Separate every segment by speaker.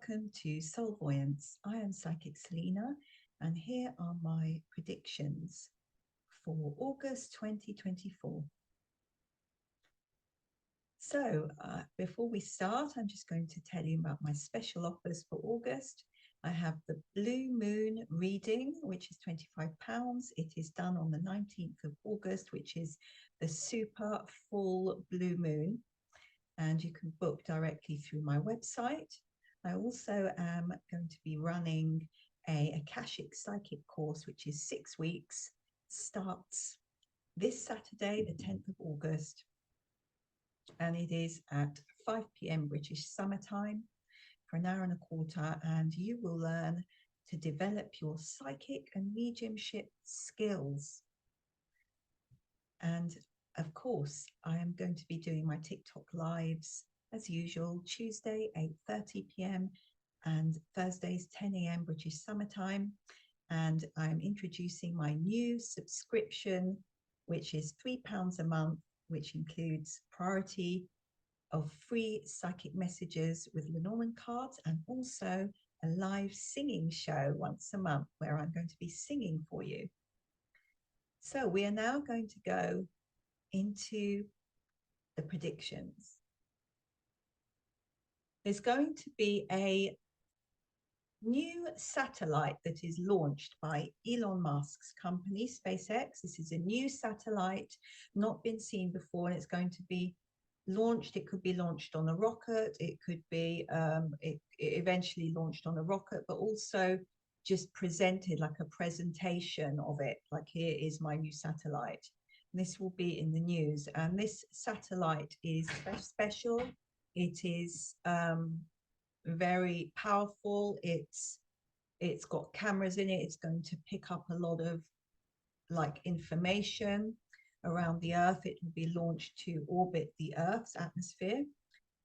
Speaker 1: Welcome to Soul-Voyance. I am Psychic Selina, and here are my predictions for August 2024. So, before we start, I'm just going to tell you about my special offers for August. I have the Blue Moon reading, which is £25. It is done on the 19th of August, which is the super full blue moon. And you can book directly through my website. I also am going to be running a Akashic Psychic course, which is 6 weeks, starts this Saturday, the 10th of August, and it is at 5 p.m. British Summer Time for an hour and a quarter, and you will learn to develop your psychic and mediumship skills. And of course, I am going to be doing my TikTok lives as usual, Tuesday, 8:30 p.m. and Thursdays, 10 a.m. British Summer Time. And I'm introducing my new subscription, which is £3 a month, which includes priority of free psychic messages with Lenormand cards and also a live singing show once a month where I'm going to be singing for you. So we are now going to go into the predictions. There's going to be a new satellite that is launched by Elon Musk's company, SpaceX. This is a new satellite, not been seen before, and it's going to be launched. It could be launched on a rocket. It could be it eventually launched on a rocket, but also just presented like a presentation of it. Like, here is my new satellite. This will be in the news, and this satellite is special. It is very powerful. It's got cameras in it. It's going to pick up a lot of like information around the Earth. It will be launched to orbit the Earth's atmosphere,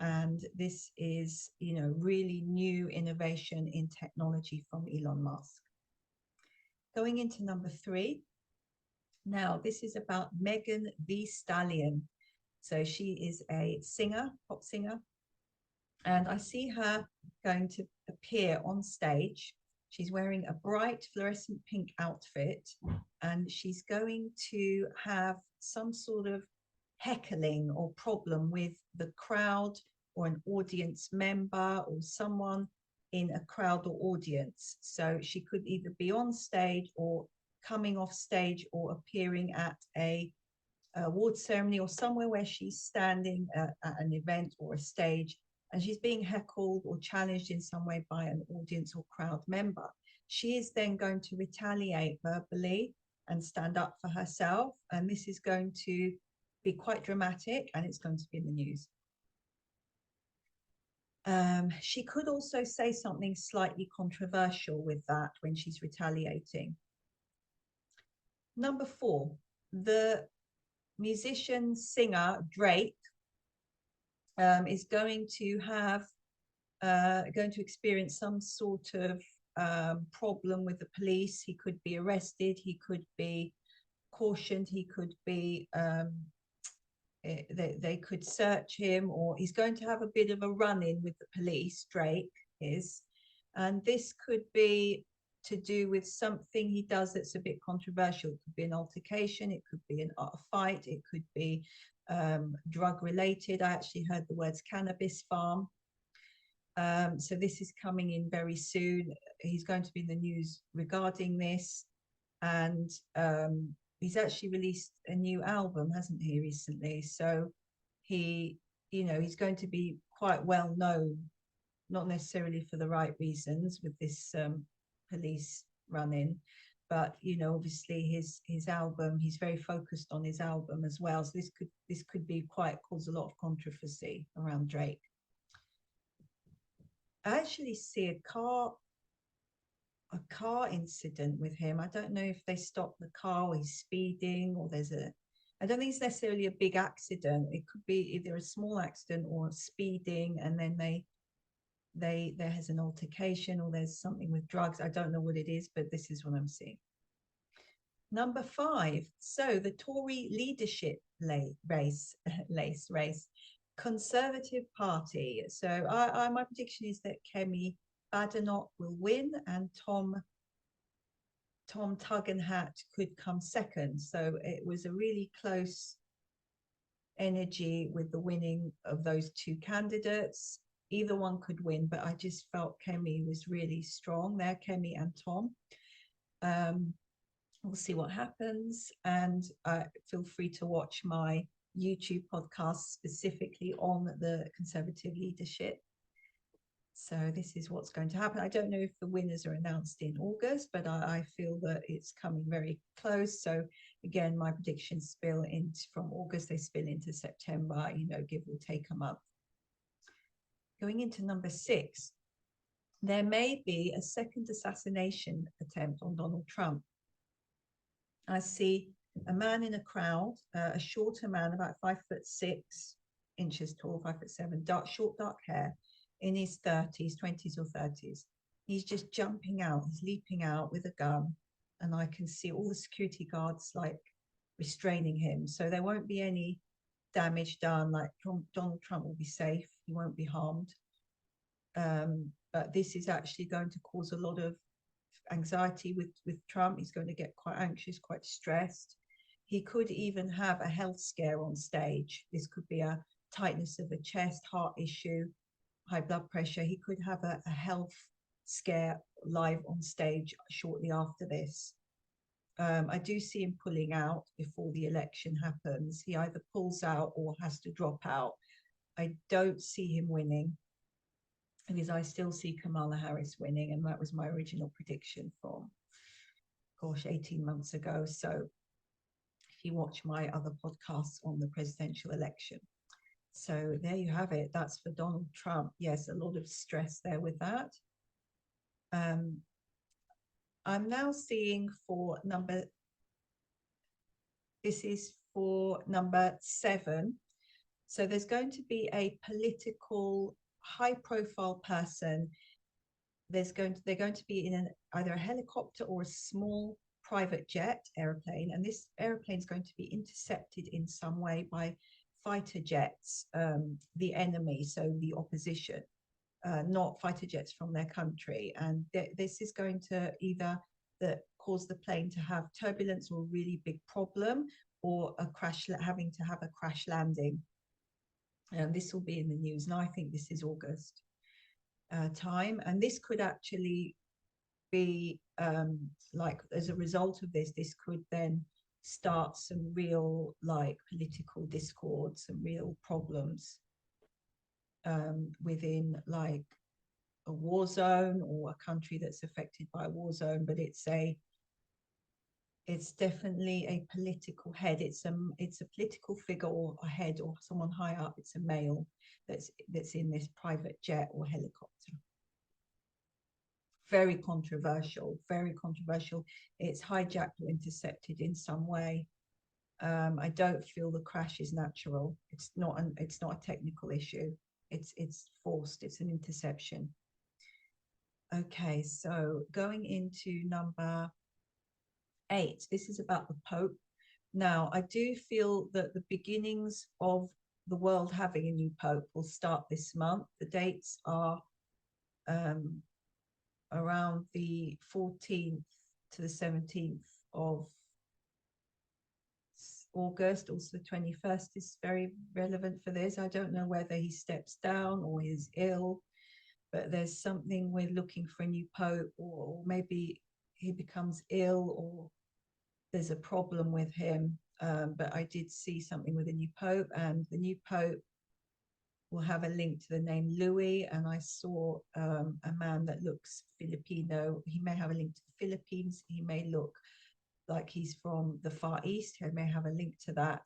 Speaker 1: and this is, you know, really new innovation in technology from Elon Musk. Going into number 3. Now, this is about Megan Thee Stallion. So she is a singer, pop singer, and I see her going to appear on stage. She's wearing a bright fluorescent pink outfit, and she's going to have some sort of heckling or problem with the crowd or an audience member or someone in a crowd or audience. So she could either be on stage or coming off stage or appearing at a award ceremony or somewhere where she's standing at an event or a stage, and she's being heckled or challenged in some way by an audience or crowd member. She is then going to retaliate verbally and stand up for herself, and this is going to be quite dramatic, and it's going to be in the news. She could also say something slightly controversial with that when she's retaliating. Number 4, the musician singer Drake is going to have experience some sort of problem with the police. He could be arrested, he could be cautioned, he could be they could search him, or he's going to have a bit of a run-in with the police. Drake is, and this could be to do with something he does that's a bit controversial. It could be an altercation, it could be a fight, it could be drug related. I actually heard the words cannabis farm. So this is coming in very soon. He's going to be in the news regarding this, and he's actually released a new album, hasn't he, recently? So he, you know, he's going to be quite well known, not necessarily for the right reasons with this police run-in, but, you know, obviously his album, he's very focused on his album as well. So this could be cause a lot of controversy around Drake. I actually see a car incident with him. I don't know if they stopped the car or he's speeding, or I don't think it's necessarily a big accident. It could be either a small accident or speeding, and then there has an altercation, or there's something with drugs. I don't know what it is, but this is what I'm seeing. Number 5. So the Tory leadership race, Conservative Party. So my prediction is that Kemi Badenoch will win, and Tom Tuggenhat could come second. So it was a really close energy with the winning of those two candidates. Either one could win, but I just felt Kemi was really strong there, Kemi and Tom. We'll see what happens, and feel free to watch my YouTube podcast specifically on the Conservative leadership. So this is what's going to happen. I don't know if the winners are announced in August, but I feel that it's coming very close. So again, my predictions spill into from August, they spill into September, you know, give or take a month. Going into number 6, there may be a second assassination attempt on Donald Trump. I see a man in a crowd, a shorter man, about 5'6" tall, 5'7", short dark hair, in his 30s, 20s or 30s. He's just jumping out, he's leaping out with a gun, and I can see all the security guards like restraining him. So there won't be any damage done, like Donald Trump will be safe, he won't be harmed. But this is actually going to cause a lot of anxiety with Trump. He's going to get quite anxious, quite stressed. He could even have a health scare on stage. This could be a tightness of the chest, heart issue, high blood pressure. He could have a health scare live on stage shortly after this. I do see him pulling out before the election happens. He either pulls out or has to drop out. I don't see him winning, because I still see Kamala Harris winning, and that was my original prediction from, gosh, 18 months ago. So if you watch my other podcasts on the presidential election. So there you have it. That's for Donald Trump. Yes, a lot of stress there with that. I'm now seeing for this is for number 7. So there's going to be a political high profile person. They're going to be in either a helicopter or a small private jet airplane, and this airplane is going to be intercepted in some way by fighter jets, the enemy, so the opposition, not fighter jets from their country. And this is going to either cause the plane to have turbulence or a really big problem, or a crash, having to have a crash landing. This will be in the news, and I think this is August time. And this could actually be like, as a result of this could then start some real like political discord, some real problems within like a war zone or a country that's affected by a war zone. But it's definitely a political head. It's a political figure or a head or someone high up. It's a male that's in this private jet or helicopter. Very controversial, very controversial. It's hijacked or intercepted in some way. I don't feel the crash is natural. It's not a technical issue. It's forced. It's an interception. Okay, so going into number 8, this is about the Pope. Now, I do feel that the beginnings of the world having a new Pope will start this month. The dates are around the 14th to the 17th of August. Also, the 21st is very relevant for this. I don't know whether he steps down or he's ill, but there's something we're looking for a new Pope, or maybe he becomes ill, or there's a problem with him. But I did see something with a new Pope, and the new Pope will have a link to the name Louis, and I saw a man that looks Filipino. He may have a link to the Philippines. He may look like he's from the Far East. He may have a link to that.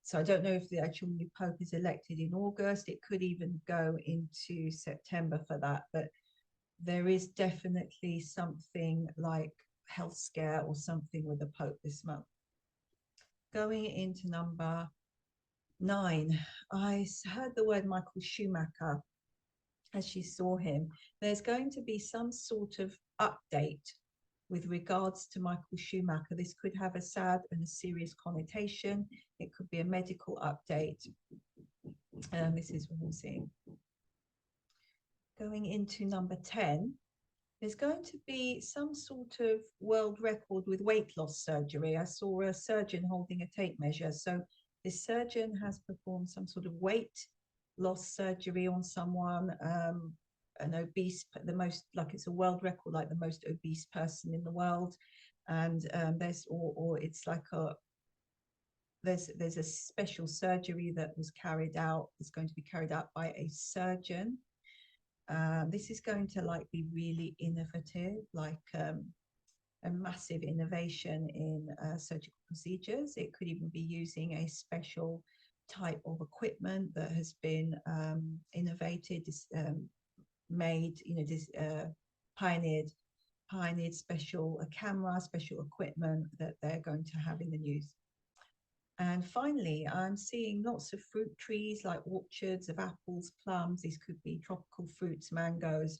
Speaker 1: So I don't know if the actual new Pope is elected in August. It could even go into September for that, but there is definitely something like health scare or something with the Pope this month. Going into number 9, I heard the word Michael Schumacher as you saw him. There's going to be some sort of update with regards to Michael Schumacher. This could have a sad and a serious connotation. It could be a medical update. This is what I'm seeing. going into number 10, there's going to be some sort of world record with weight loss surgery. I saw a surgeon holding a tape measure. So this surgeon has performed some sort of weight loss surgery on someone, an obese, the most, like it's a world record, like the most obese person in the world. And there's, or it's like a, there's a special surgery that was carried out, it's going to be carried out by a surgeon. This is going to like be really innovative, like a massive innovation in surgical procedures. It could even be using a special type of equipment that has been innovated, made, pioneered special camera, special equipment that they're going to have in the news. And finally, I'm seeing lots of fruit trees, like orchards of apples, plums. These could be tropical fruits, mangoes,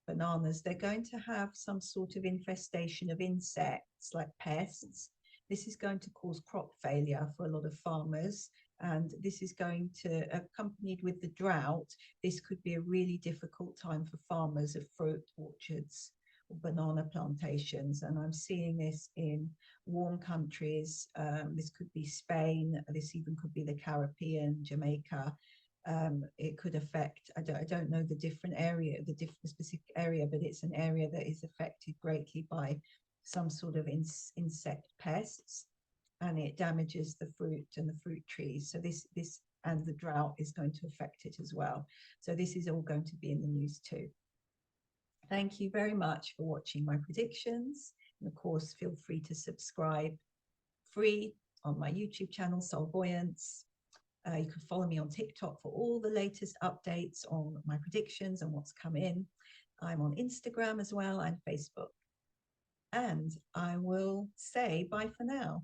Speaker 1: bananas. They're going to have some sort of infestation of insects, like pests. This is going to cause crop failure for a lot of farmers. And this is going to, accompanied with the drought, this could be a really difficult time for farmers of fruit orchards or banana plantations. And I'm seeing this in warm countries. This could be Spain. This even could be the Caribbean, Jamaica. It could affect, I don't know the different area, the different specific area, but it's an area that is affected greatly by some sort of insect pests, and it damages the fruit and the fruit trees. So this and the drought is going to affect it as well. So this is all going to be in the news too. Thank you very much for watching my predictions. And of course, feel free to subscribe free on my YouTube channel, Soul-Voyance. You can follow me on TikTok for all the latest updates on my predictions and what's come in. I'm on Instagram as well and Facebook. And I will say bye for now.